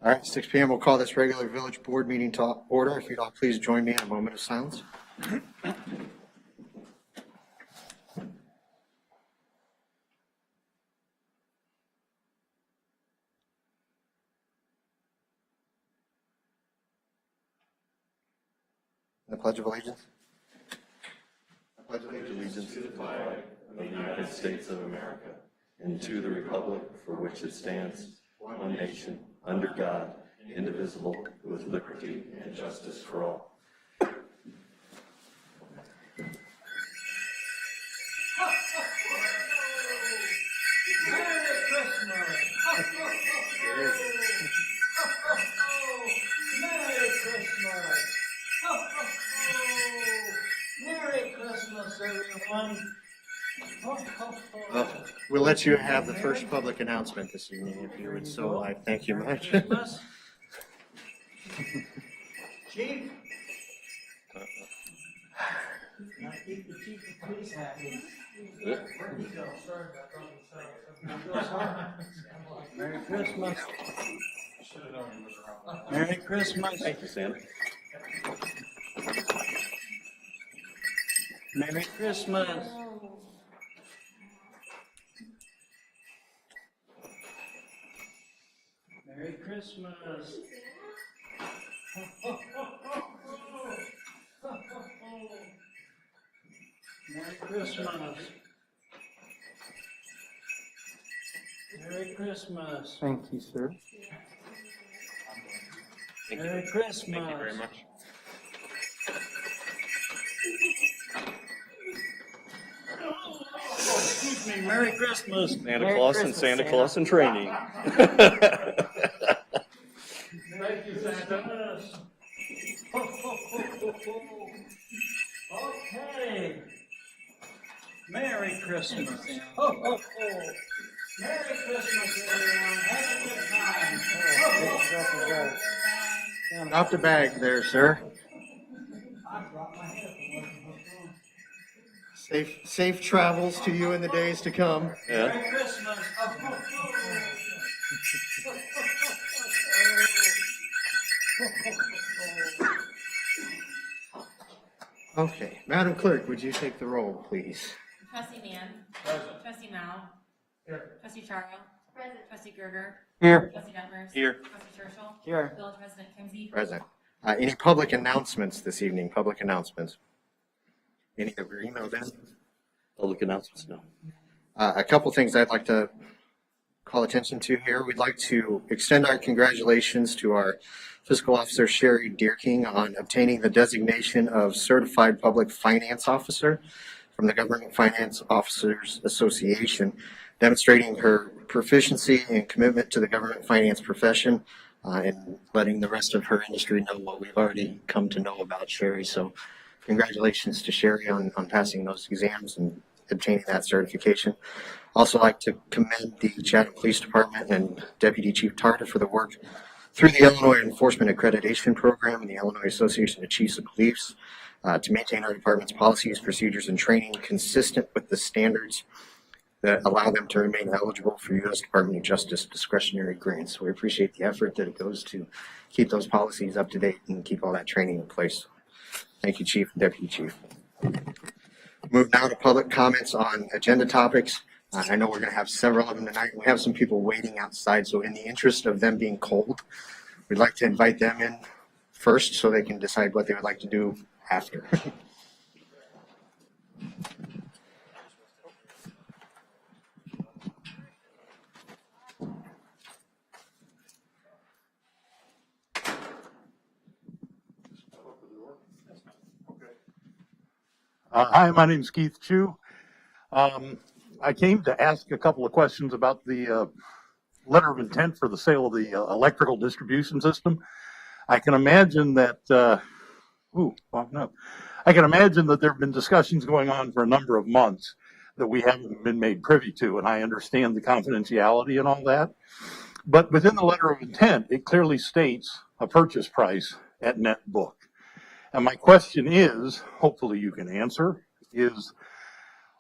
All right, 6 p.m. We'll call this regular village board meeting to order. If you'd all please join me in a moment of silence. The Pledge of Allegiance. I pledge allegiance to the flag of the United States of America and to the republic for which it stands, one nation, under God, indivisible, with liberty and justice for all. Merry Christmas, everyone. We'll let you have the first public announcement this evening, if you would so like. Thank you much. Chief? Now keep the chief of police happy. Where'd he go? Sorry about that. Merry Christmas. Merry Christmas. Thank you, Santa. Merry Christmas. Merry Christmas. Merry Christmas. Merry Christmas. Thank you, sir. Merry Christmas. Thank you very much. Excuse me, Merry Christmas. Santa Claus and Santa Claus in training. Thank you, Santa. Okay. Merry Christmas. Merry Christmas, everyone. Have a good time. Drop the bag there, sir. I dropped my head. Safe travels to you in the days to come. Yeah. Merry Christmas. Okay, Madam Clerk, would you take the roll, please? Trustee Mann. Present. Trustee Mao. Here. Trustee Charo. Present. Trustee Gerger. Here. Trustee Detmers. Here. Trustee Churchill. Here. Village President Kimsey. Present. Any public announcements this evening? Public announcements? Any that were emailed in? Public announcements, no. A couple things I'd like to call attention to here. We'd like to extend our congratulations to our Fiscal Officer Sherry Deerking on obtaining the designation of Certified Public Finance Officer from the Government Finance Officers Association, demonstrating her proficiency and commitment to the government finance profession and letting the rest of her industry know what we've already come to know about Sherry. So congratulations to Sherry on passing those exams and obtaining that certification. Also like to commend the Chatham Police Department and Deputy Chief Tarta for the work through the Illinois Enforcement Accreditation Program and the Illinois Association of Chiefs of Police to maintain our department's policies, procedures, and training consistent with the standards that allow them to remain eligible for U.S. Department of Justice discretionary grants. So we appreciate the effort that it goes to keep those policies up to date and keep all that training in place. Thank you, Chief and Deputy Chief. Move now to public comments on agenda topics. I know we're going to have several of them tonight. We have some people waiting outside, so in the interest of them being cold, we'd like to invite them in first so they can decide what they would like to do after. Hi, my name's Keith Chu. I came to ask a couple of questions about the letter of intent for the sale of the electrical distribution system. I can imagine that, I can imagine that there have been discussions going on for a number of months that we haven't been made privy to, and I understand the confidentiality and all that. But within the letter of intent, it clearly states a purchase price at net book. And my question is, hopefully you can answer, is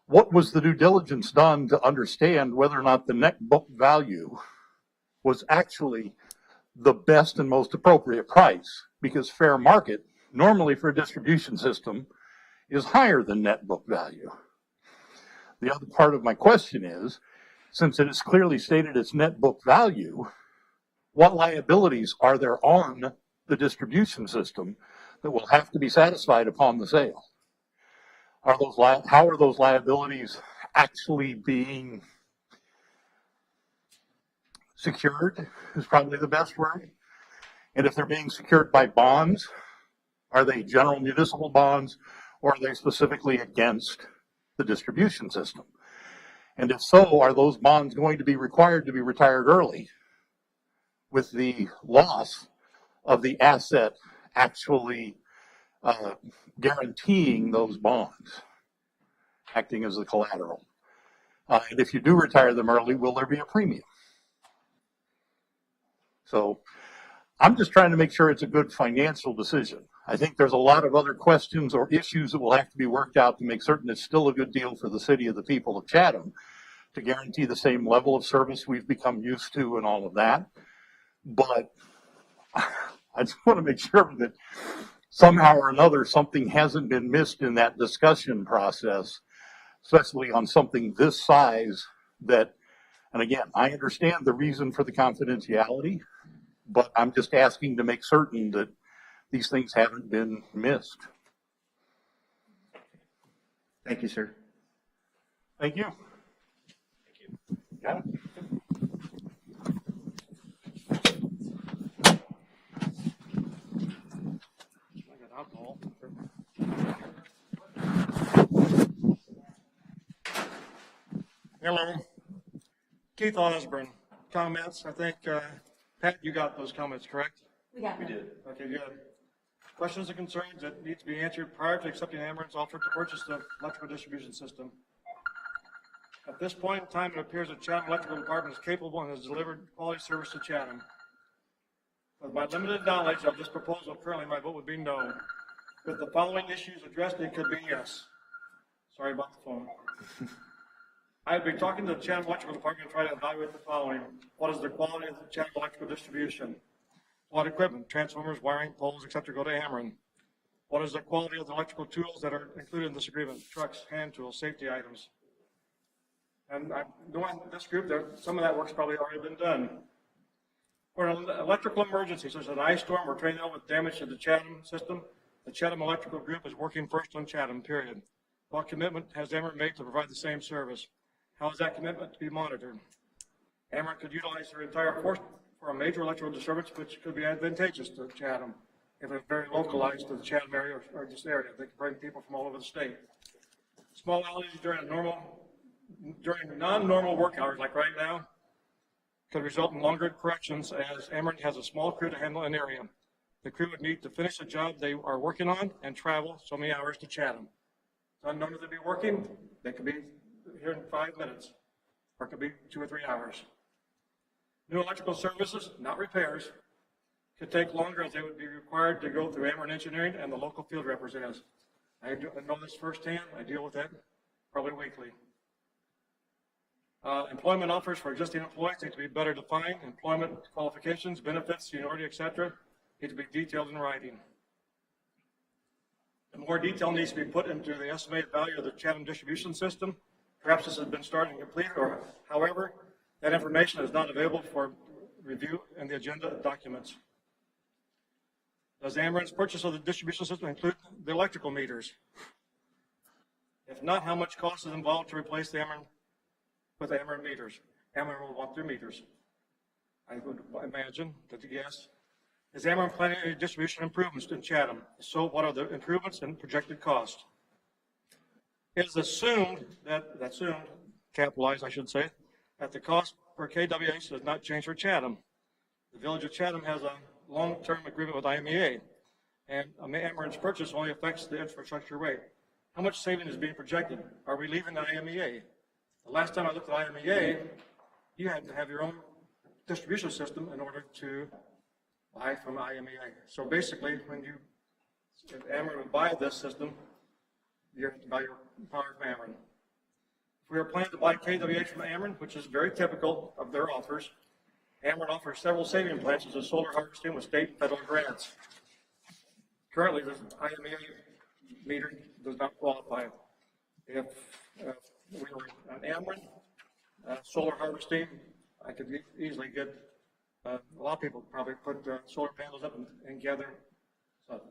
what was the due diligence done to understand whether or not the net book value was actually the best and most appropriate price, because fair market, normally for a distribution system, is higher than net book value. The other part of my question is, since it is clearly stated it's net book value, what liabilities are there on the distribution system that will have to be satisfied upon the sale? How are those liabilities actually being secured is probably the best word. And if they're being secured by bonds, are they general municipal bonds, or are they specifically against the distribution system? And if so, are those bonds going to be required to be retired early with the loss of the asset actually guaranteeing those bonds, acting as the collateral? And if you do retire them early, will there be a premium? So I'm just trying to make sure it's a good financial decision. I think there's a lot of other questions or issues that will have to be worked out to make certain it's still a good deal for the city of the people of Chatham to guarantee the same level of service we've become used to and all of that. But I just want to make sure that somehow or another something hasn't been missed in that discussion process, especially on something this size that, and again, I understand the reason for the confidentiality, but I'm just asking to make certain that these things haven't been missed. Thank you, sir. Thank you. Got it. I got alcohol. Hello. Keith Osborne. Comments? I think, Pat, you got those comments, correct? We got them. Okay, good. Questions or concerns that need to be answered prior to accepting Ameren's offer to purchase the electrical distribution system. At this point in time, it appears that Chatham Electrical Department is capable and has delivered quality service to Chatham. With my limited knowledge of this proposal, currently my vote would be no. With the following issues addressed, it could be yes. Sorry about the phone. I'd be talking to the Chatham Electrical Department to try to evaluate the following. What is the quality of the Chatham electrical distribution? What equipment, transformers, wiring, poles, etc. go to Ameren? What is the quality of the electrical tools that are included in this agreement? Trucks, hand tools, safety items. And I'm doing this group, some of that work's probably already been done. For an electrical emergency, such as an ice storm or tornado with damage to the Chatham system, the Chatham Electrical Group is working first on Chatham, period. What commitment has Ameren made to provide the same service? How is that commitment to be monitored? Ameren could utilize their entire force for a major electrical disturbance, which could be advantageous to Chatham if it's very localized to the Chatham area or this area. They could bring people from all over the state. Small outages during non-normal work hours, like right now, could result in longer corrections as Ameren has a small crew to handle an area. The crew would need to finish the job they are working on and travel so many hours to Chatham. It's unknown if they'll be working. They could be here in 5 minutes, or it could be 2 or 3 hours. New electrical services, not repairs, could take longer as they would be required to go through Ameren Engineering and the local field representatives. I know this firsthand. I deal with that probably weekly. Employment offers for existing employees need to be better defined. Employment qualifications, benefits, seniority, etc. need to be detailed in writing. And more detail needs to be put into the estimated value of the Chatham distribution system. Perhaps this has been started and completed, or however, that information is not available for review in the agenda documents. Does Ameren's purchase of the distribution system include the electrical meters? If not, how much cost is involved to replace the Ameren meters? Ameren will want their meters. I would imagine that the guess. Is Ameren planning any distribution improvements in Chatham? So what are the improvements and projected cost? It is assumed, capitalized I should say, that the cost per kWh does not change for Chatham. The village of Chatham has a long-term agreement with IMEA, and Ameren's purchase only affects the infrastructure rate. How much saving is being projected? Are we leaving the IMEA? The last time I looked at IMEA, you had to have your own distribution system in order to buy from IMEA. So basically, if Ameren would buy this system, you have to buy your power from Ameren. If we are planning to buy kWh from Ameren, which is very typical of their offers, Ameren offers several saving plans such as solar harvesting with state and federal grants. Currently, the IMEA meter does not qualify. If we were on Ameren, solar harvesting, I could easily get, a lot of people probably put solar panels up and gather. So,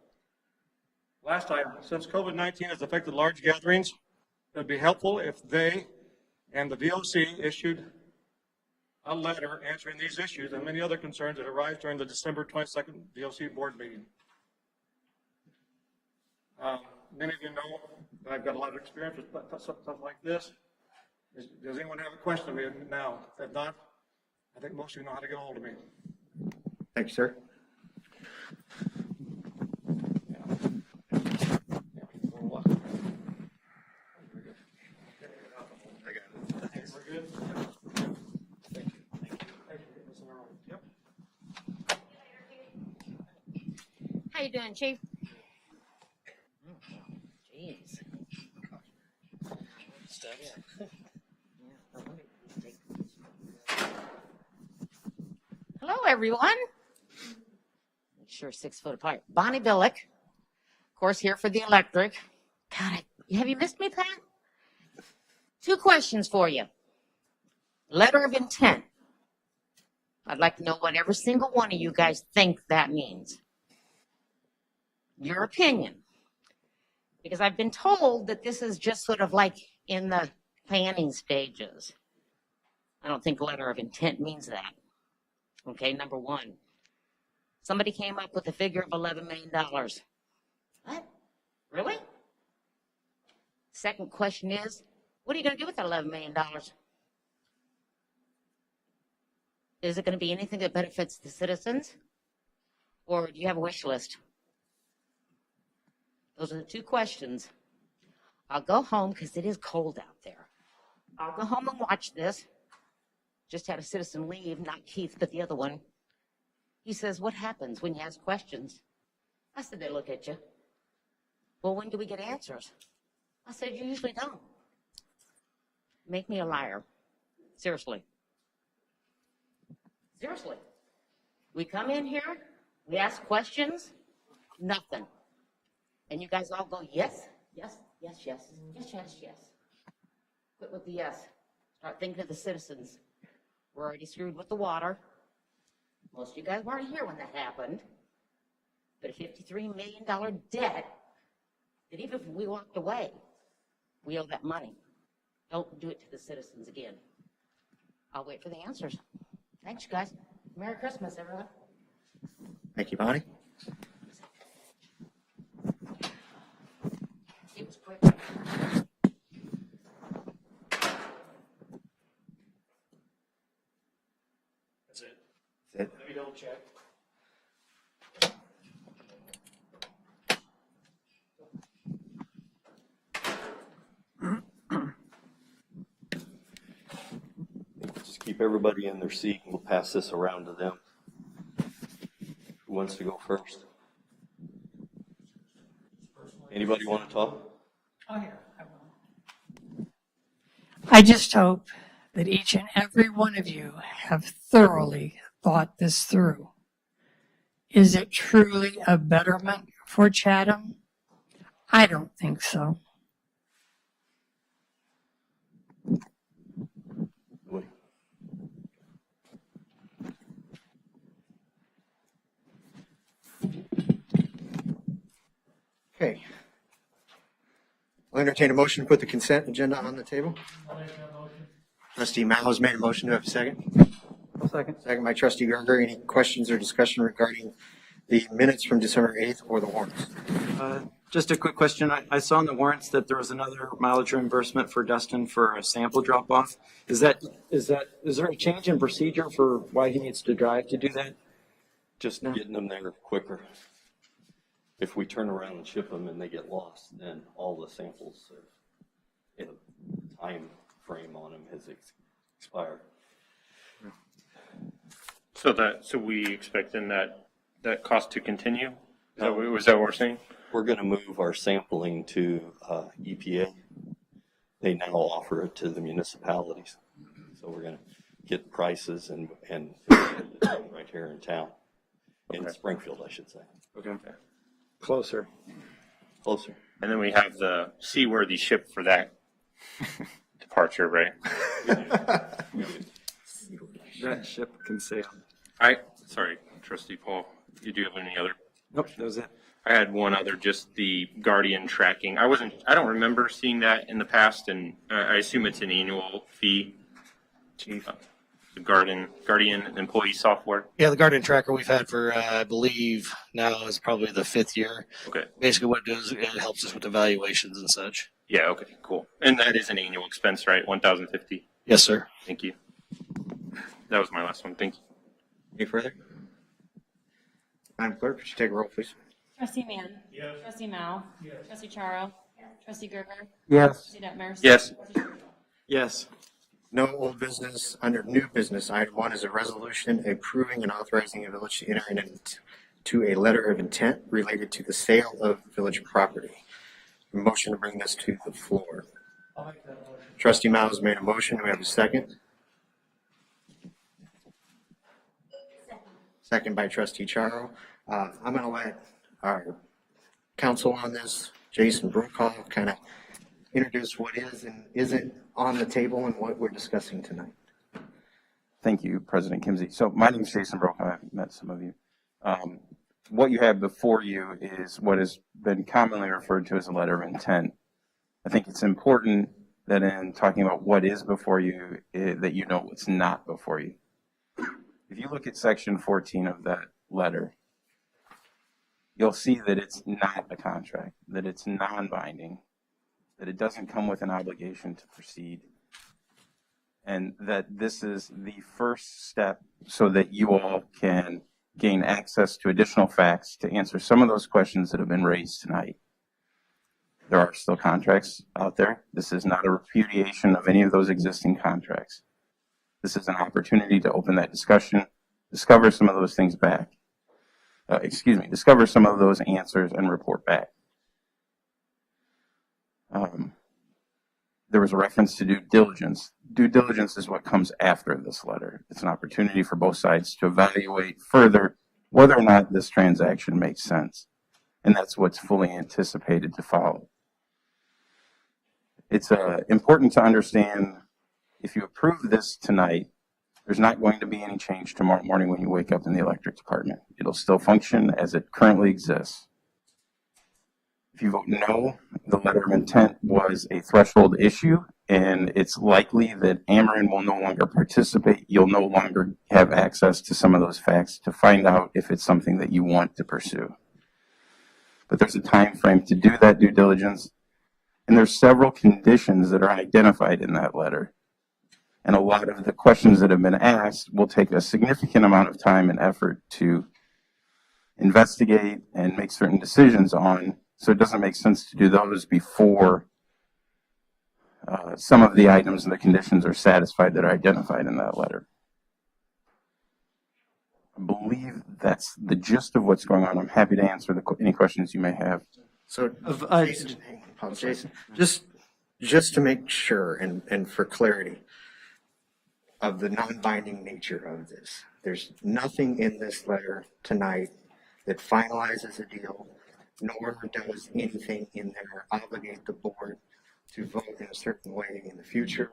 last time, since COVID-19 has affected large gatherings, it would be helpful if they and the VOC issued a letter answering these issues and many other concerns that arise during the December 22nd VOC board meeting. Many of you know that I've got a lot of experience with stuff like this. Does anyone have a question of me now? If not, I think most of you know how to get a hold of me. Thank you, sir. We're good? Thank you. Thank you. Yep. How you doing, Chief? Jeez. Hello, everyone. Sure, 6 foot apart. Bonnie Billick, of course, here for the electric. God, have you missed me, Pat? 2 questions for you. Letter of intent. I'd like to know what every single one of you guys think that means. Your opinion. Because I've been told that this is just sort of like in the planning stages. I don't think letter of intent means that. Okay, number 1. Somebody came up with a figure of $11 million. What? Really? Second question is, what are you going to do with that $11 million? Is it going to be anything that benefits the citizens? Or do you have a wish list? Those are the 2 questions. I'll go home because it is cold out there. I'll go home and watch this. Just had a citizen leave, not Keith, but the other one. He says, what happens when you ask questions? I said, they look at you. Well, when do we get answers? I said, you usually don't. Make me a liar. Seriously. Seriously. We come in here, we ask questions, nothing. And you guys all go, yes, yes, yes, yes, yes, yes, yes. Quit with the yes. Start thinking of the citizens. We're already screwed with the water. Most of you guys weren't here when that happened. But a $53 million debt that even if we walked away, we owe that money. Don't do it to the citizens again. I'll wait for the answers. Thanks, you guys. Merry Christmas, everyone. Thank you, Bonnie. It was quick. That's it. That's it. Let me double check. Just keep everybody in their seat and we'll pass this around to them. Who wants to go first? Anybody want to talk? Oh, yeah, I will. I just hope that each and every one of you have thoroughly thought this through. Is it truly a betterment for Chatham? I don't think so. Wait. Okay. I'll entertain a motion to put the consent agenda on the table. Trustee Mao has made a motion. Do I have a second? Second. Second by Trustee Gerger. Any questions or discussion regarding the minutes from December 8th or the warrants? Just a quick question. I saw in the warrants that there was another mileage reimbursement for Dustin for a sample drop off. Is there a change in procedure for why he needs to drive to do that? Just getting them there quicker. If we turn around and ship them and they get lost, then all the samples, the time frame on them has expired. So we expecting that cost to continue? Was that what we're saying? We're going to move our sampling to EPA. They now offer it to the municipalities. So we're going to get prices and right here in town, in Springfield, I should say. Okay. Closer. Closer. And then we have the seaworthy ship for that departure, right? That ship can sail. Sorry, Trustee Paul, do you have any other? Nope, that was it. I had one other, just the Guardian tracking. I don't remember seeing that in the past, and I assume it's an annual fee. Chief. The Guardian employee software. Yeah, the Guardian Tracker we've had for, I believe, now is probably the 5th year. Okay. Basically, what it does, it helps us with evaluations and such. Yeah. Okay. Cool. And that is an annual expense, right? $1,050. Yes, sir. Thank you. That was my last one. Thank you. Any further? Madam Clerk, could you take a roll, please? Trustee Mann. Yes. Trustee Mao. Yes. Trustee Charo. Yes. Trustee Gerger. Yes. Trustee Detmers. Yes. Yes. No old business. Under new business, item 1 is a resolution approving and authorizing a village to enter into a letter of intent related to the sale of village property. A motion to bring this to the floor. I'll make that motion. Trustee Mao has made a motion. Do we have a second? Second by Trustee Charo. I'm going to let our counsel on this, Jason Brokaw, kind of introduce what is and isn't on the table and what we're discussing tonight. Thank you, President Kimsey. So my name is Jason Brokaw. I've met some of you. What you have before you is what has been commonly referred to as a letter of intent. I think it's important that in talking about what is before you, that you know what's not before you. If you look at section 14 of that letter, you'll see that it's not a contract, that it's non-binding, that it doesn't come with an obligation to proceed, and that this is the first step so that you all can gain access to additional facts to answer some of those questions that have been raised tonight. There are still contracts out there. This is not a repudiation of any of those existing contracts. This is an opportunity to open that discussion, discover some of those things back. Discover some of those answers and report back. There was a reference to due diligence. Due diligence is what comes after this letter. It's an opportunity for both sides to evaluate further whether or not this transaction makes sense. And that's what's fully anticipated to follow. It's important to understand, if you approve this tonight, there's not going to be any change tomorrow morning when you wake up in the electric department. It'll still function as it currently exists. If you vote no, the letter of intent was a threshold issue, and it's likely that Ameren will no longer participate. You'll no longer have access to some of those facts to find out if it's something that you want to pursue. But there's a time frame to do that due diligence, and there's several conditions that are identified in that letter. And a lot of the questions that have been asked will take a significant amount of time and effort to investigate and make certain decisions on. So it doesn't make sense to do those before some of the items and the conditions are satisfied that are identified in that letter. I believe that's the gist of what's going on. I'm happy to answer any questions you may have. So, Jason, just to make sure and for clarity of the non-binding nature of this, there's nothing in this letter tonight that finalizes a deal, nor does anything in there obligate the board to vote in a certain way in the future.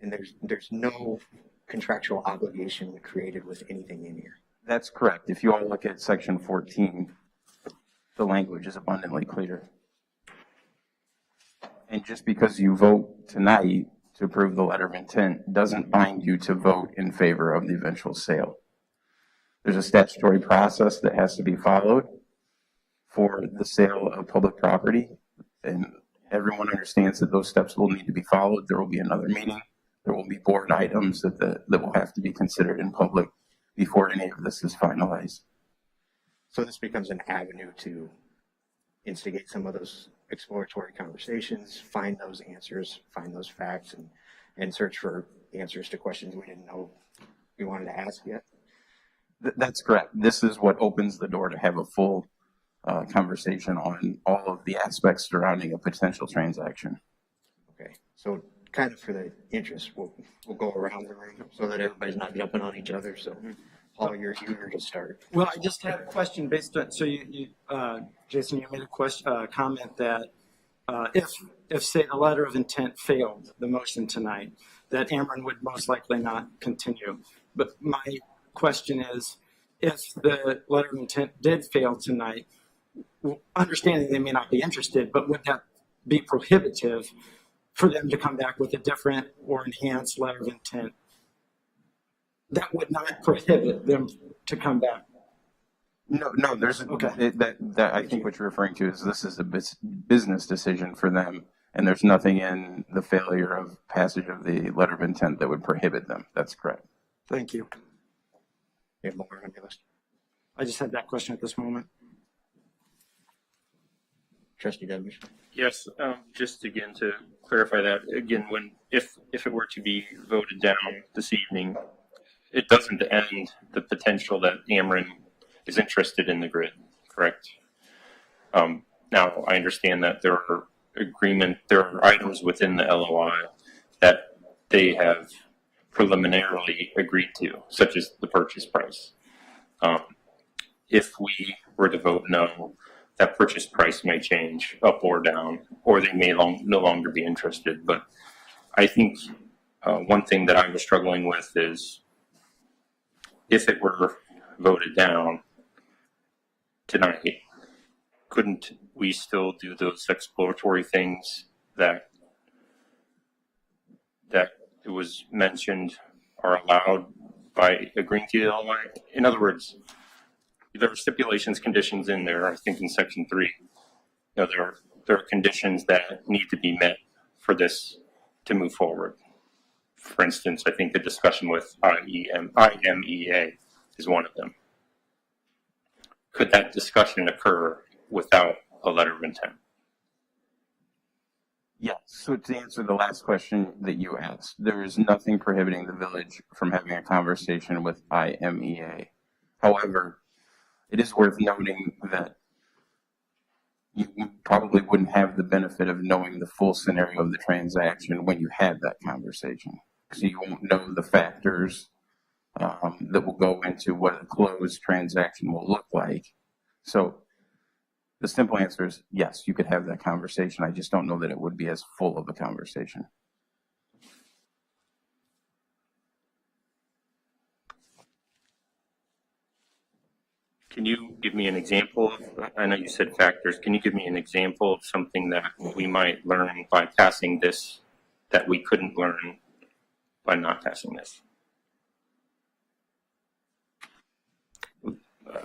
And there's no contractual obligation created with anything in here. That's correct. If you all look at section 14, the language is abundantly clear. And just because you vote tonight to approve the letter of intent doesn't bind you to vote in favor of the eventual sale. There's a statutory process that has to be followed for the sale of public property, and everyone understands that those steps will need to be followed. There will be another meeting. There will be board items that will have to be considered in public before any of this is finalized. So this becomes an avenue to instigate some of those exploratory conversations, find those answers, find those facts, and search for answers to questions we didn't know we wanted to ask yet. That's correct. This is what opens the door to have a full conversation on all of the aspects surrounding a potential transaction. Okay, so kind of for the interest, we'll go around the room so that everybody's not jumping on each other. So, Paul, you're eager to start. Well, I just had a question based on, so Jason, you made a comment that if say the letter of intent failed the motion tonight, that Ameren would most likely not continue. But my question is, if the letter of intent did fail tonight, understanding they may not be interested, but would that be prohibitive for them to come back with a different or enhanced letter of intent? That would not prohibit them to come back. No, there's Okay. that I think what you're referring to is this is a business decision for them, and there's nothing in the failure of passage of the letter of intent that would prohibit them. That's correct. Thank you. You have more on your list? I just had that question at this moment. Trustee Devers? Yes, just again to clarify that, again, if it were to be voted down this evening, it doesn't end the potential that Ameren is interested in the grid, correct? Now, I understand that there are items within the LOI that they have preliminarily agreed to, such as the purchase price. If we were to vote no, that purchase price may change up or down, or they may no longer be interested. But I think one thing that I was struggling with is if it were voted down tonight, couldn't we still do those exploratory things that it was mentioned are allowed by agreeing to the LOI? In other words, there are stipulations, conditions in there. I think in Section 3, there are conditions that need to be met for this to move forward. For instance, I think the discussion with IMEA is one of them. Could that discussion occur without a letter of intent? Yes. So to answer the last question that you asked, there is nothing prohibiting the village from having a conversation with IMEA. However, it is worth noting that you probably wouldn't have the benefit of knowing the full scenario of the transaction when you had that conversation, because you won't know the factors that will go into what a closed transaction will look like. So the simple answer is yes, you could have that conversation. I just don't know that it would be as full of a conversation. Can you give me an example of, I know you said factors, can you give me an example of something that we might learn by passing this that we couldn't learn by not passing this?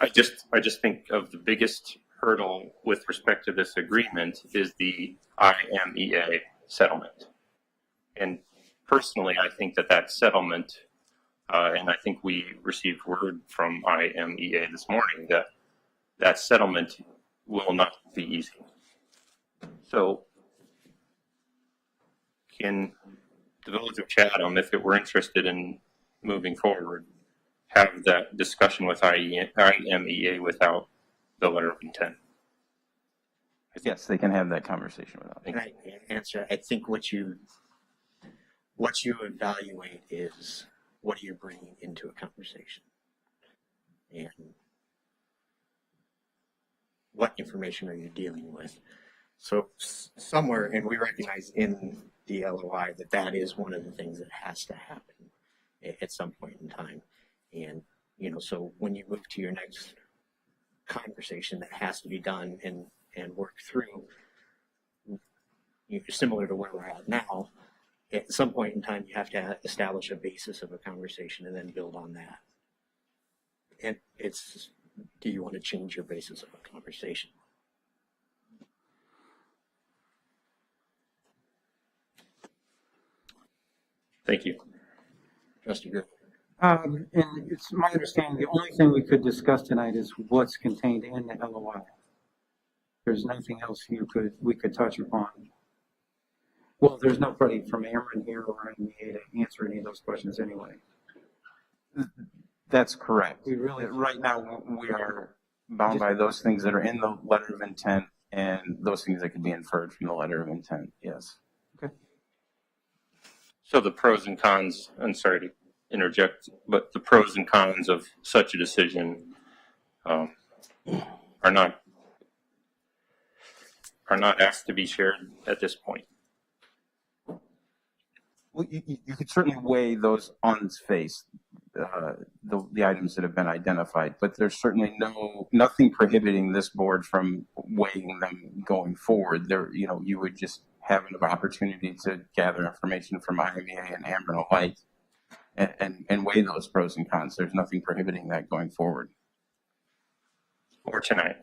I just think of the biggest hurdle with respect to this agreement is the IMEA settlement. And personally, I think that settlement, and I think we received word from IMEA this morning that settlement will not be easy. So can the Village of Chatham, if it were interested in moving forward, have that discussion with IMEA without the letter of intent? Yes, they can have that conversation without. Can I answer? I think what you evaluate is what are you bringing into a conversation, and what information are you dealing with. So somewhere, and we recognize in the LOI that is one of the things that has to happen at some point in time. And, so when you move to your next conversation, that has to be done and worked through, similar to where we're at now. At some point in time, you have to establish a basis of a conversation and then build on that. And do you want to change your basis of a conversation? Thank you. Trustee Griffin. And it's my understanding the only thing we could discuss tonight is what's contained in the LOI. There's nothing else we could touch upon. Well, there's nobody from Ameren here or IMEA to answer any of those questions anyway. That's correct. We really right now we are bound by those things that are in the letter of intent and those things that can be inferred from the letter of intent. Yes. Okay. So the pros and cons, I'm sorry to interject, but the pros and cons of such a decision are not asked to be shared at this point. Well, you could certainly weigh those on its face, the items that have been identified, but there's certainly nothing prohibiting this board from weighing them going forward. You would just have an opportunity to gather information from IMEA and Ameren alike and weigh those pros and cons. There's nothing prohibiting that going forward. Or tonight.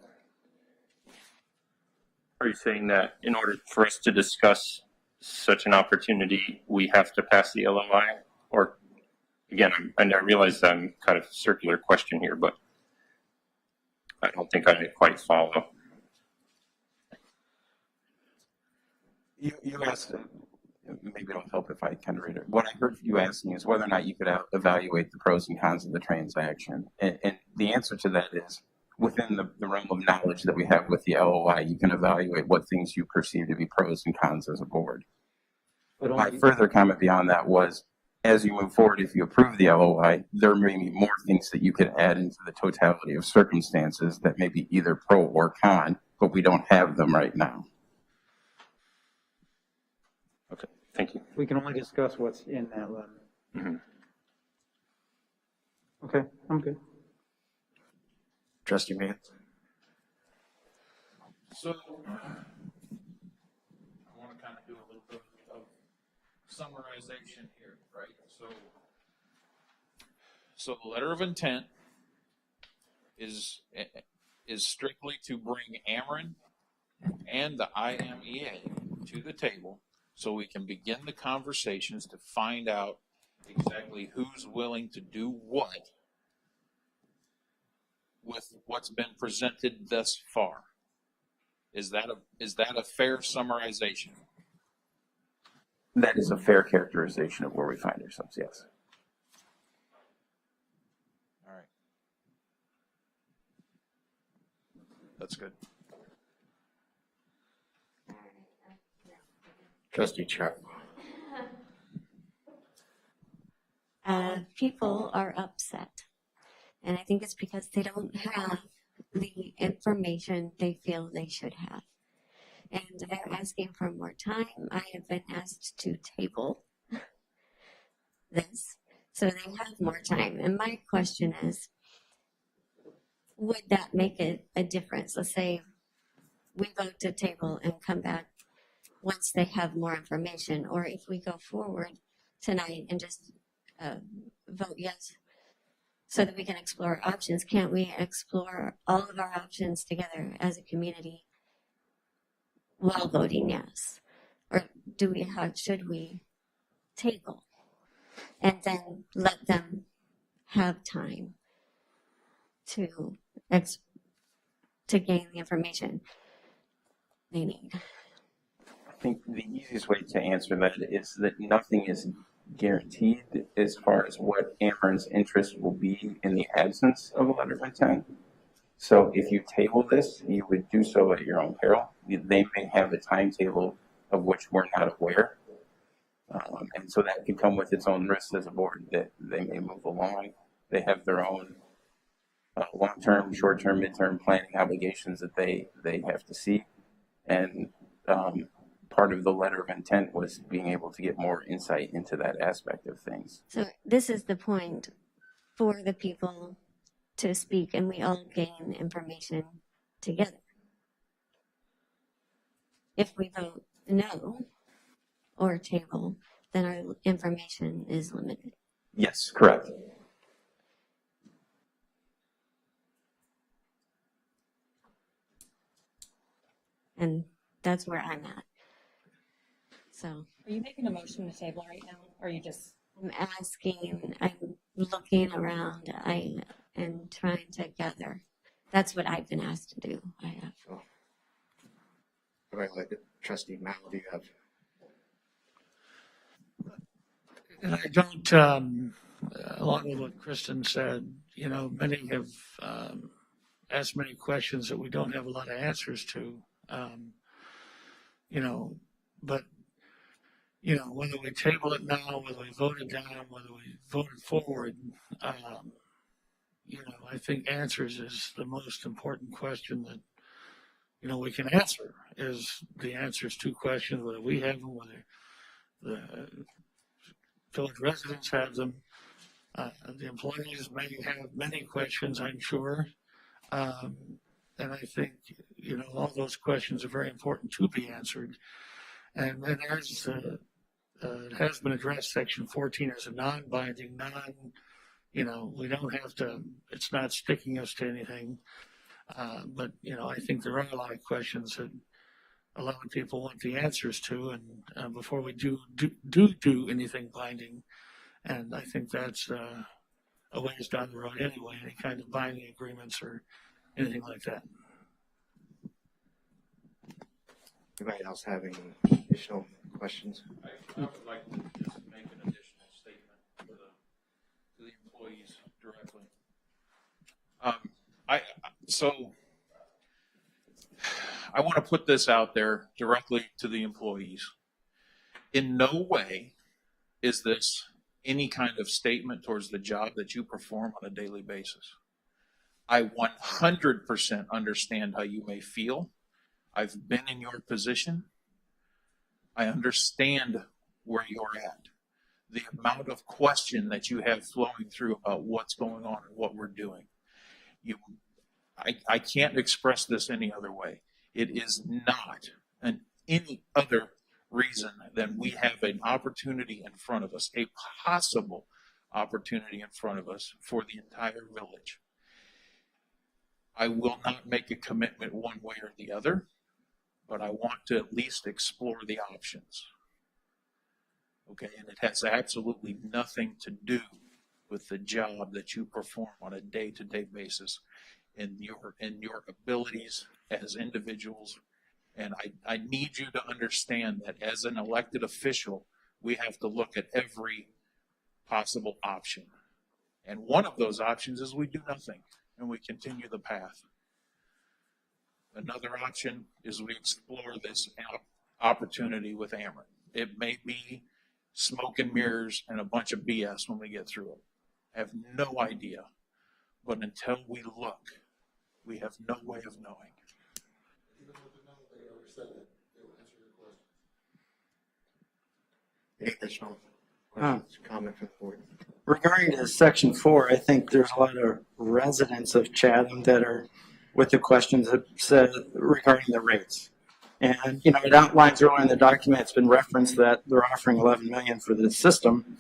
Are you saying that in order for us to discuss such an opportunity, we have to pass the LOI? Or, again, I realize I'm kind of circular question here, but I don't think I quite follow. You asked, maybe it'll help if I kind of read it. What I heard you asking is whether or not you could evaluate the pros and cons of the transaction. And the answer to that is, within the realm of knowledge that we have with the LOI, you can evaluate what things you perceive to be pros and cons as a board. My further comment beyond that was, as you move forward, if you approve the LOI, there may be more things that you could add into the totality of circumstances that may be either pro or con, but we don't have them right now. Okay, thank you. We can only discuss what's in that letter. Mm-hmm. Okay, I'm good. Trustee Mann. So, I want to kind of do a little bit of summarization here, right? So the letter of intent is strictly to bring Ameren and the IMEA to the table so we can begin the conversations to find out exactly who's willing to do what with what's been presented thus far. Is that a fair summarization? That is a fair characterization of where we find ourselves, yes. All right. That's good. Trustee Chap. People are upset. And I think it's because they don't have the information they feel they should have. And they're asking for more time. I have been asked to table this so they have more time. And my question is, would that make a difference? Let's say we vote to table and come back once they have more information, or if we go forward tonight and just vote yes so that we can explore options. Can't we explore all of our options together as a community while voting yes? Or should we table and then let them have time to gain the information they need? I think the easiest way to answer that is that nothing is guaranteed as far as what Ameren's interest will be in the absence of a letter of intent. So if you table this, you would do so at your own peril. They may have a timetable of which we're not aware. And so that can come with its own risks as a board, that they may move along. They have their own long-term, short-term, mid-term planning obligations that they have to see. And part of the letter of intent was being able to get more insight into that aspect of things. So this is the point for the people to speak, and we all gain information together. If we vote no or table, then our information is limited. Yes, correct. And that's where I'm at. So, Are you making a motion to table right now, or are you just? I'm asking, I'm looking around, I am trying to gather. That's what I've been asked to do. I have. Oh. What I like it. Trustee Mal, do you have? And I don't, along with what Kristen said, many have asked many questions that we don't have a lot of answers to, but whether we table it now, whether we vote it down, whether we vote it forward, I think answers is the most important question that, we can answer, is the answers to questions, whether we have them, whether the village residents have them. The employees may have many questions, I'm sure. And I think, all those questions are very important to be answered. And as it has been addressed, Section 14 is a non-binding, we don't have to, it's not sticking us to anything. But, I think there are a lot of questions that a lot of people want the answers to, and before we do anything binding. And I think that's a ways down the road anyway, any kind of binding agreements or anything like that. Anybody else have any additional questions? I would like to just make an additional statement to the employees directly. I want to put this out there directly to the employees. In no way is this any kind of statement towards the job that you perform on a daily basis. I 100% understand how you may feel. I've been in your position. I understand where you're at. The amount of question that you have flowing through about what's going on and what we're doing. I can't express this any other way. It is not any other reason than we have an opportunity in front of us, a possible opportunity in front of us for the entire village. I will not make a commitment one way or the other, but I want to at least explore the options. Okay, and it has absolutely nothing to do with the job that you perform on a day-to-day basis in your abilities as individuals. And I need you to understand that as an elected official, we have to look at every possible option. And one of those options is we do nothing and we continue the path. Another option is we explore this opportunity with Ameren. It may be smoke and mirrors and a bunch of BS when we get through it. I have no idea. But until we look, we have no way of knowing. Any additional questions, comment from the board? Regarding to Section 4, I think there's a lot of residents of Chatham that are with the questions that said regarding the rates. And, it outlines earlier in the document, it's been referenced that they're offering $11 million for the system,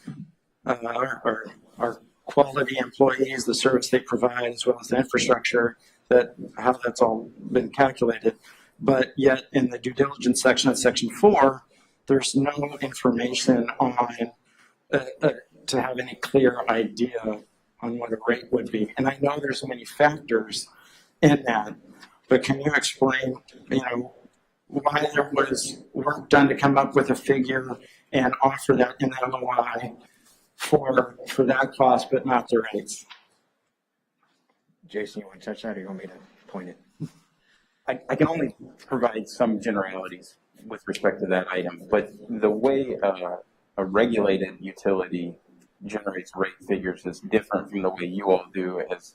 our quality employees, the service they provide, as well as the infrastructure, how that's all been calculated. But yet in the due diligence section of Section 4, there's no information on to have any clear idea on what a rate would be. And I know there's many factors in that, but can you explain, why there was work done to come up with a figure and offer that in the LOI for that cost, but not the rates? Jason, you want to touch that, or you want me to point it? I can only provide some generalities with respect to that item, but the way a regulated utility generates rate figures is different from the way you all do as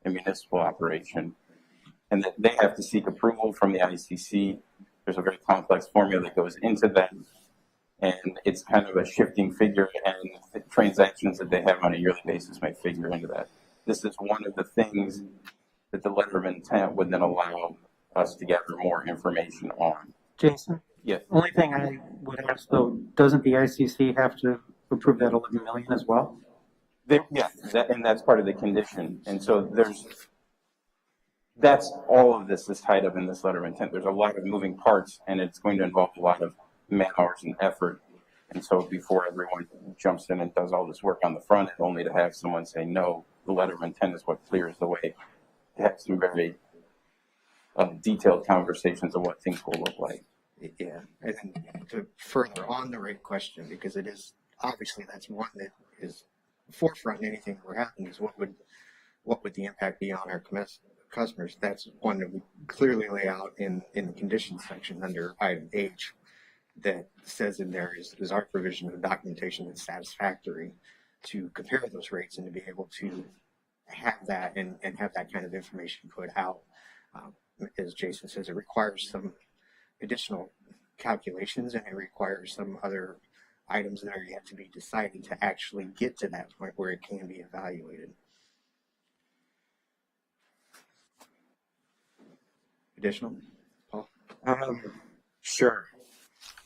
a municipal operation, and that they have to seek approval from the ICC. There's a very complex formula that goes into that, and it's kind of a shifting figure, and the transactions that they have on a yearly basis may figure into that. This is one of the things that the letter of intent would then allow us to gather more information on. Jason? Yes. Only thing I would ask though, doesn't the ICC have to approve that $11 million as well? And that's part of the condition. And so that's all of this is tied up in this letter of intent. There's a lot of moving parts, and it's going to involve a lot of man hours and effort. And so before everyone jumps in and does all this work on the front end, only to have someone say, no, the letter of intent is what clears the way to have some very detailed conversations of what things will look like. Yeah, and then to further on the rate question, because it is obviously that's one that is forefront in anything we're having, is what would the impact be on our customers? That's one that we clearly lay out in the conditions section under item H. that says in there is our provision of documentation that's satisfactory to compare those rates and to be able to have that and have that kind of information put out. As Jason says, it requires some additional calculations and it requires some other items that are yet to be decided to actually get to that point where it can be evaluated. Additional? Paul? Sure.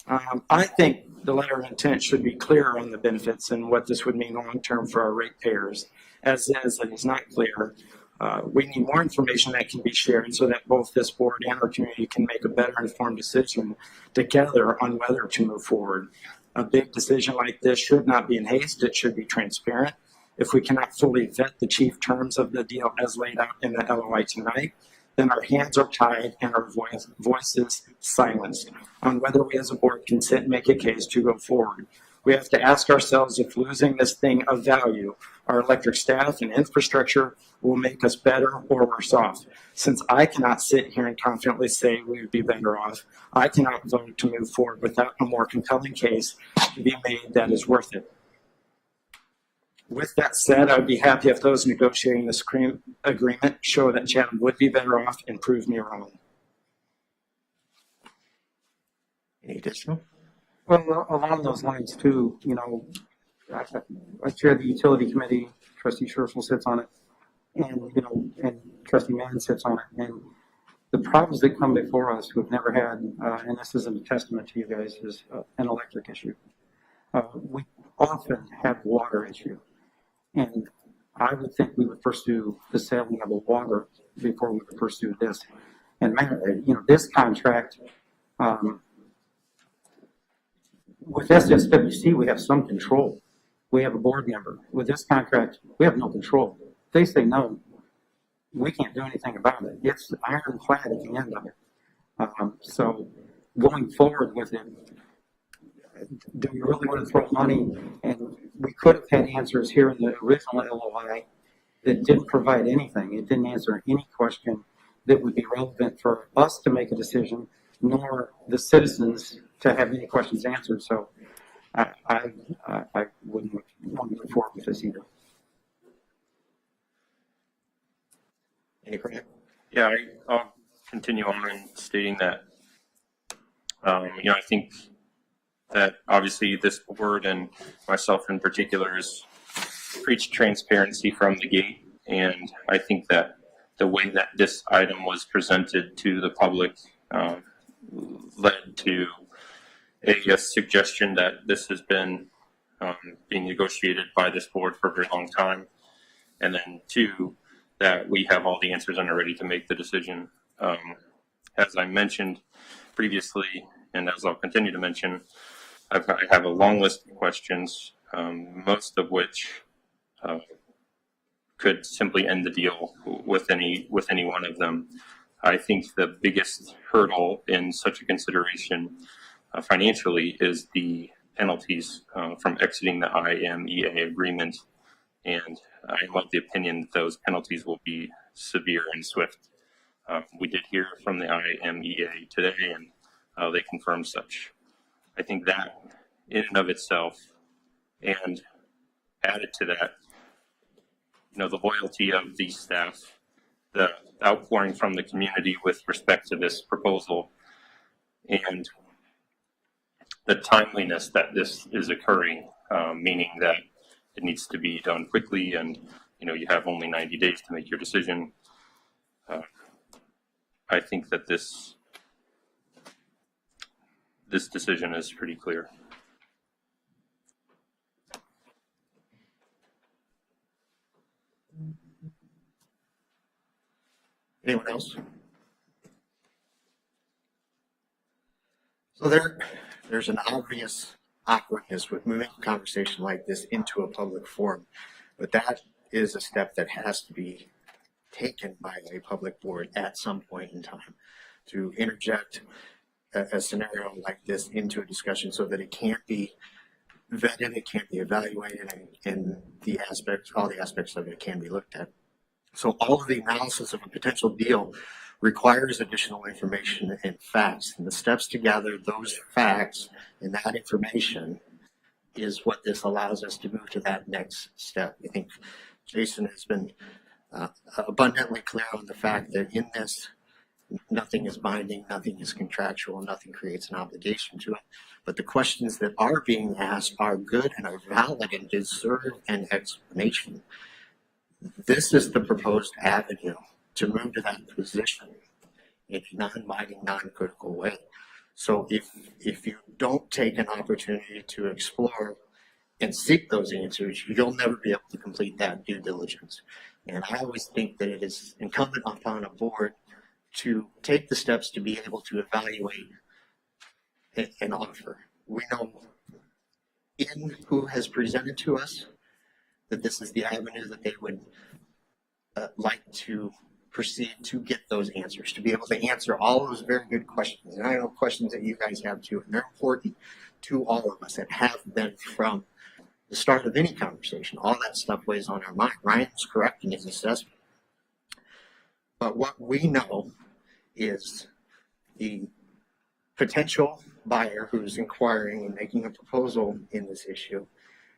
I think the letter of intent should be clear on the benefits and what this would mean long-term for our ratepayers. As is, it is not clear. We need more information that can be shared so that both this board and our community can make a better informed decision together on whether to move forward. A big decision like this should not be in haste. It should be transparent. If we cannot fully vet the chief terms of the deal as laid out in the LOI tonight, then our hands are tied and our voices silenced on whether we as a board can sit and make a case to go forward. We have to ask ourselves if losing this thing of value, our electric staff and infrastructure, will make us better or worse off. Since I cannot sit here and confidently say we would be better off, I cannot vote to move forward without a more compelling case to be made that is worth it. With that said, I would be happy if those negotiating this agreement show that Chatham would be better off and prove me wrong. Any additional? Well, along those lines too, you know, I chair the utility committee, Trustee Scherfel sits on it, and, you know, and Trustee Mann sits on it. And the problems that come before us we've never had, and this isn't a testament to you guys, is an electric issue. We often have water issue. And I would think we would pursue the sailing of the water before we would pursue this. And, you know, this contract, with SSWC, we have some control. We have a board member. With this contract, we have no control. If they say no, we can't do anything about it. It's ironclad at the end of it. So going forward with it, do we really want to throw money? And we could have had answers here in the original LOI that didn't provide anything. It didn't answer any question that would be relevant for us to make a decision, nor the citizens to have any questions answered. So I wouldn't want to move forward with this either. Any correct? Yeah, I'll continue on in stating that, you know, I think that obviously this board and myself in particular has preached transparency from the gate. And I think that the way that this item was presented to the public led to a suggestion that this has been being negotiated by this board for a very long time. And then two, that we have all the answers and are ready to make the decision. As I mentioned previously, and as I'll continue to mention, I have a long list of questions, most of which could simply end the deal with any one of them. I think the biggest hurdle in such a consideration financially is the penalties from exiting the IMEA agreement, and I am of the opinion that those penalties will be severe and swift. We did hear from the IMEA today, and they confirmed such. I think that in and of itself, and added to that, you know, the loyalty of the staff, the outpouring from the community with respect to this proposal, and the timeliness that this is occurring, meaning that it needs to be done quickly, and you know, you have only 90 days to make your decision. I think that this decision is pretty clear. Anyone else? So there's an obvious awkwardness with moving a conversation like this into a public forum, but that is a step that has to be taken by a public board at some point in time to interject a scenario like this into a discussion so that it can't be vetted, it can't be evaluated, and all the aspects of it can be looked at. So all of the analysis of a potential deal requires additional information and facts. And the steps to gather those facts and that information is what this allows us to move to that next step. I think Jason has been abundantly clear on the fact that in this, nothing is binding, nothing is contractual, nothing creates an obligation to it. But the questions that are being asked are good and are valid and deserve an explanation. This is the proposed avenue to move to that position in a non-binding, non-critical way. So if you don't take an opportunity to explore and seek those answers, you'll never be able to complete that due diligence. And I always think that it is incumbent upon a board to take the steps to be able to evaluate an offer. We know in who has presented to us that this is the avenue that they would like to proceed to get those answers, to be able to answer all those very good questions. And I know questions that you guys have too, and they're important to all of us and have been from the start of any conversation. All that stuff weighs on our mind. Ryan's correct in his assessment. But what we know is the potential buyer who's inquiring and making a proposal in this issue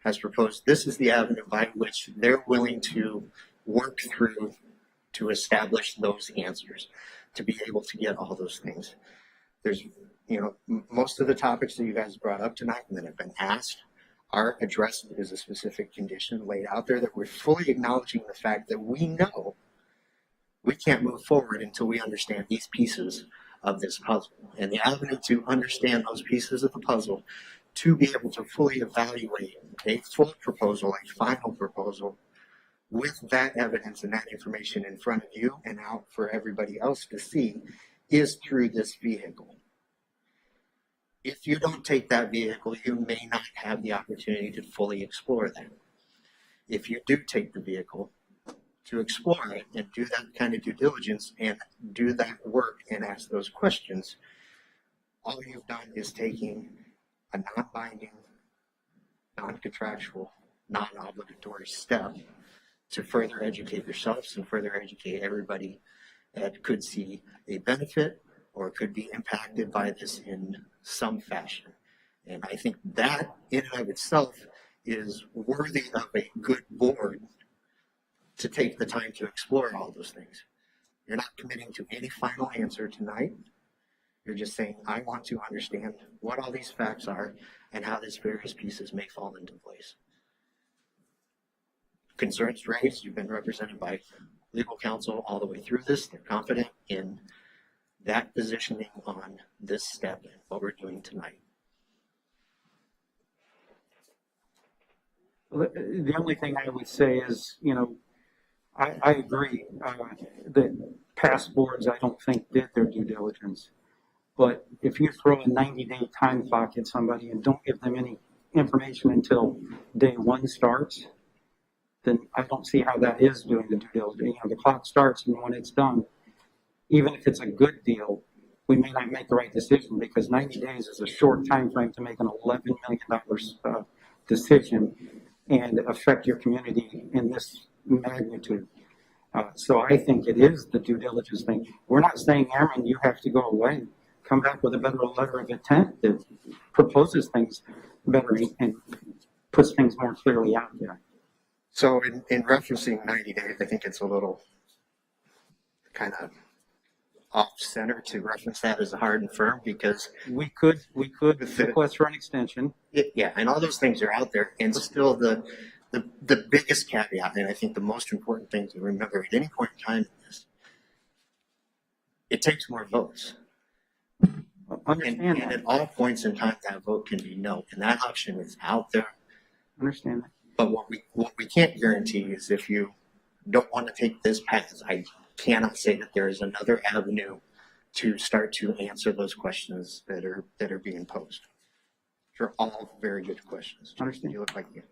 has proposed this is the avenue by which they're willing to work through to establish those answers, to be able to get all those things. There's, most of the topics that you guys brought up tonight and that have been asked are addressed as a specific condition laid out there that we're fully acknowledging the fact that we know we can't move forward until we understand these pieces of this puzzle. And the avenue to understand those pieces of the puzzle, to be able to fully evaluate a full proposal, a final proposal, with that evidence and that information in front of you and out for everybody else to see, is through this vehicle. If you don't take that vehicle, you may not have the opportunity to fully explore that. If you do take the vehicle to explore it and do that kind of due diligence and do that work and ask those questions, all you've done is taking a non-binding, non-contractual, non-obligatory step to further educate yourselves and further educate everybody that could see a benefit or could be impacted by this in some fashion. And I think that in and of itself is worthy of a good board to take the time to explore all those things. You're not committing to any final answer tonight. You're just saying, I want to understand what all these facts are and how these various pieces may fall into place. Concerns raised, you've been represented by legal counsel all the way through this. They're confident in that positioning on this step and what we're doing tonight. The only thing I would say is, I agree that past boards, I don't think did their due diligence. But if you throw a 90-day time clock at somebody and don't give them any information until day one starts, then I don't see how that is doing the due diligence. The clock starts, and when it's done, even if it's a good deal, we may not make the right decision because 90 days is a short time frame to make an $11 million decision and affect your community in this magnitude. So I think it is the due diligence thing. We're not saying, Aaron, you have to go away. Come back with a better letter of intent that proposes things better and puts things more clearly out there. So in referencing 90 days, I think it's a little kind of off-center to reference that as a hard and firm because we could request for an extension. Yeah, and all those things are out there, and still the biggest caveat, and I think the most important thing to remember at any point in time is it takes more votes. Understand and at all points in time, that vote can be no, and that option is out there. Understand that. But what we can't guarantee is if you don't want to take this path, I cannot say that there is another avenue to start to answer those questions that are being posed. They're all very good questions. Understand. You look like you.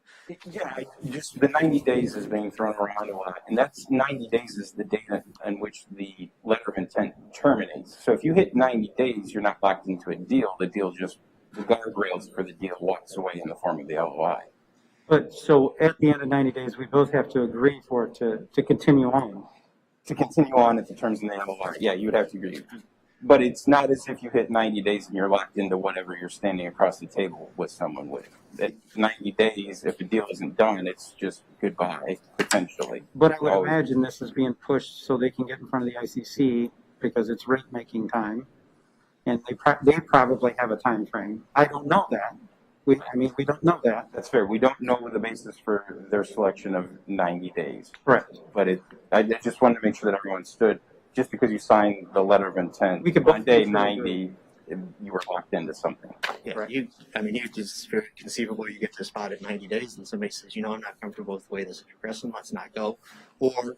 Yeah, just the 90 days is being thrown around a lot, and that's 90 days is the date on which the letter of intent terminates. So if you hit 90 days, you're not locked into a deal. The deal just, the guardrails for the deal walks away in the form of the LOI. But so at the end of 90 days, we both have to agree for it to continue on. To continue on at the terms in the LOI, yeah, you would have to agree. But it's not as if you hit 90 days and you're locked into whatever you're standing across the table with someone with. At 90 days, if the deal isn't done, it's just goodbye, potentially. But I would Always. imagine this is being pushed so they can get in front of the ICC because it's rate making time, and they probably have a time frame. I don't know that. We don't know that. That's fair. We don't know the basis for their selection of 90 days. Correct. But I just wanted to make sure that everyone stood. Just because you signed the letter of intent, We could on both day be sure 90, you were locked into something. Yeah, Right. you just very conceivable you get to the spot at 90 days and somebody says, I'm not comfortable with the way this is progressing, let's not go. Or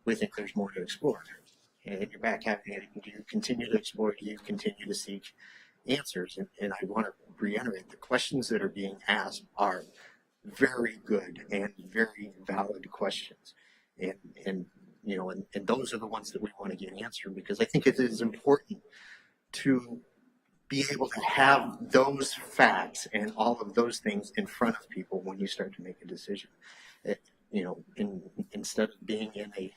we think there's more to explore. And you're back having it. Do you continue to explore? Do you continue to seek answers? And I want to reiterate, the questions that are being asked are very good and very valid questions. And those are the ones that we want to get answered, because I think it is important to be able to have those facts and all of those things in front of people when you start to make a decision. Instead of being in a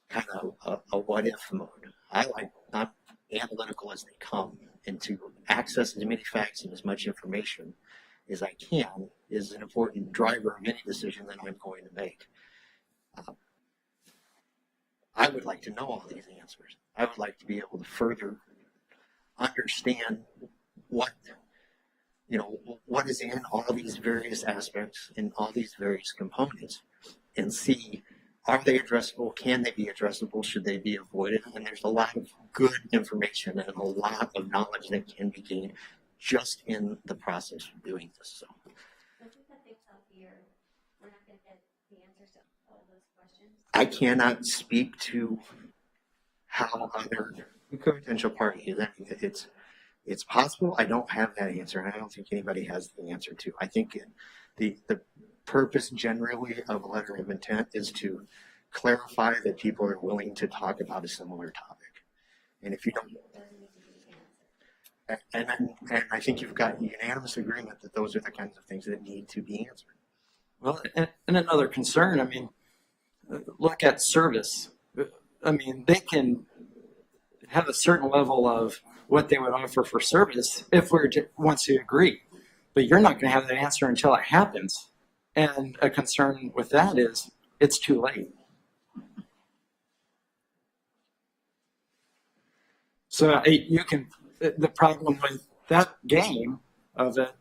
kind of a what if mode. I'm analytical as they come, and to access as many facts and as much information as I can is an important driver of any decision that I'm going to make. I would like to know all these answers. I would like to be able to further understand what is in all these various aspects and all these various components, and see, are they addressable? Can they be addressable? Should they be avoided? And there's a lot of good information and a lot of knowledge that can be gained just in the process of doing this. So I cannot speak to how other potential parties. It's possible. I don't have that answer, and I don't think anybody has the answer to. I think the purpose generally of a letter of intent is to clarify that people are willing to talk about a similar topic. And if you don't, and I think you've got unanimous agreement that those are the kinds of things that need to be answered. Well, and another concern, look at service. They can have a certain level of what they would offer for service if once you agree. But you're not going to have that answer until it happens. And a concern with that is it's too late. So the problem with that game of it,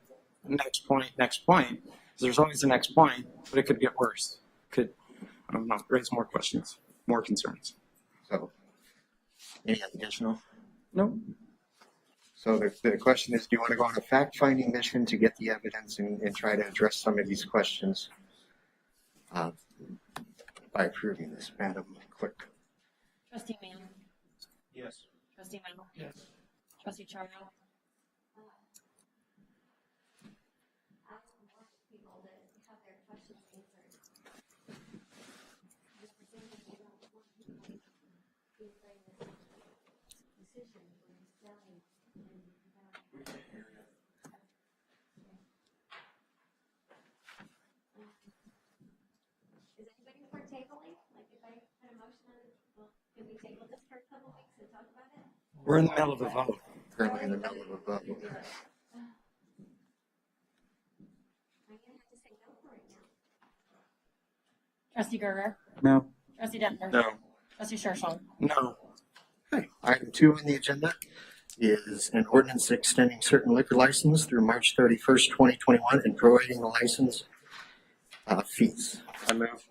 next point, is there's always a next point, but it could get worse. Could, raise more questions, more concerns. So, any additional? No. So the question is, do you want to go on a fact-finding mission to get the evidence and try to address some of these questions by approving this, Madam Clerk? Trustee Mann. Yes. Trustee Mel. Yes. Trustee Charles. Is anybody for tabling? Like, if I had a motion on it, can we table this for a couple weeks and talk about it? We're in the middle of a vote. Currently in the middle of a vote. I'm gonna have to say no for it now. Trustee Gerger. No. Trustee Detmer. No. Trustee Scherschel. No. Okay. Item 2 on the agenda is an ordinance extending certain liquor license through March 31st, 2021, and prorating the license fees. I move.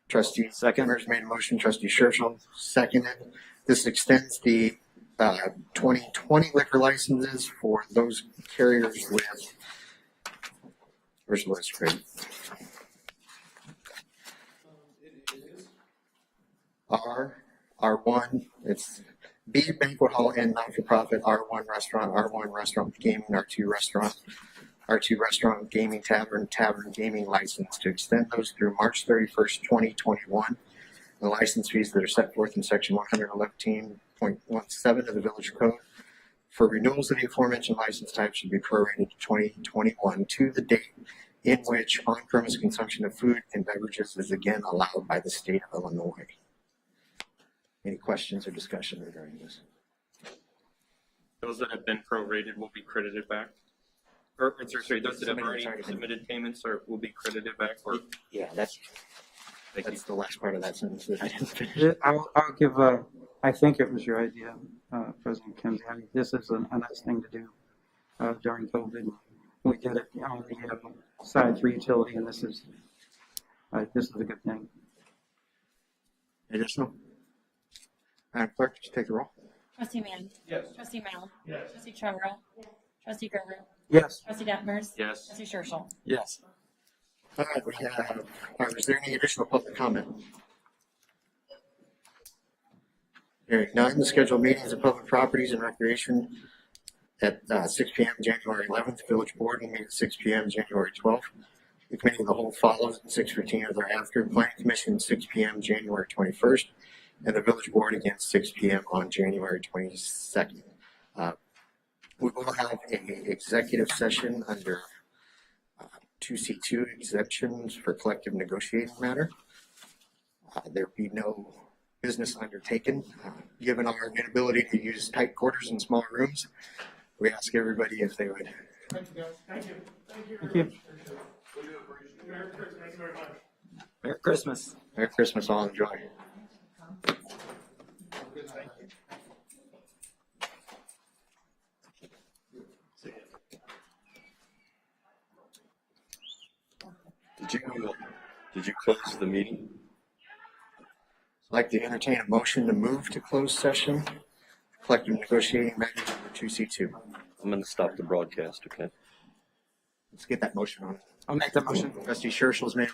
Trustee Second. Demers made a motion. Trustee Scherschel seconded. This extends the 2020 liquor licenses for those carriers with, where's the list, Craig? R1, it's B, banquet hall and not-for-profit, R1 restaurant gaming, R2 restaurant gaming, tavern gaming license to extend those through March 31st, 2021. The license fees that are set forth in section 111.17 of the Village Code for renewals of the aforementioned license type should be prorated to 2021 to the date in which on-premise consumption of food and beverages is again allowed by the state of Illinois. any questions or discussion regarding this? Those that have been prorated will be credited back? Or, sorry, those that have already submitted payments will be credited back, or? Yeah, that's the last part of that sentence that I didn't finish. I'll give I think it was your idea, President Kinsey. I mean, this is a nice thing to do during COVID. We did it on the side for utility, and this is a good thing. Additional? Madam Clerk, could you take the roll? Trustee Mann. Yes. Trustee Mao. Yes. Trustee Charles. Trustee Gerger. Yes. Trustee Detmers. Yes. Trustee Churchill. Yes. All right, we have, is there any additional public comment? Hearing none, the scheduled meetings of Public Properties and Recreation at 6 p.m. January 11th. Village Board will meet at 6 p.m. January 12th. The Committee of the Whole follows at 6:15 or thereafter. Planning Commission 6 p.m. January 21st, and the Village Board again 6 p.m. on January 22nd. We will have an executive session under 2C2 exemptions for collective negotiating matter. There be no business undertaken. Given our inability to use tight quarters in small rooms, we ask everybody if they would. Thank you, guys. Thank you. Thank you. Thank you. Merry Christmas. Thank you very much. Merry Christmas. Merry Christmas, all enjoy. Did you close the meeting? I'd like to entertain a motion to move to closed session, collective negotiating matter number 2C2. I'm going to stop the broadcast, okay? Let's get that motion on. I'll make that motion. Trustee Churchill's made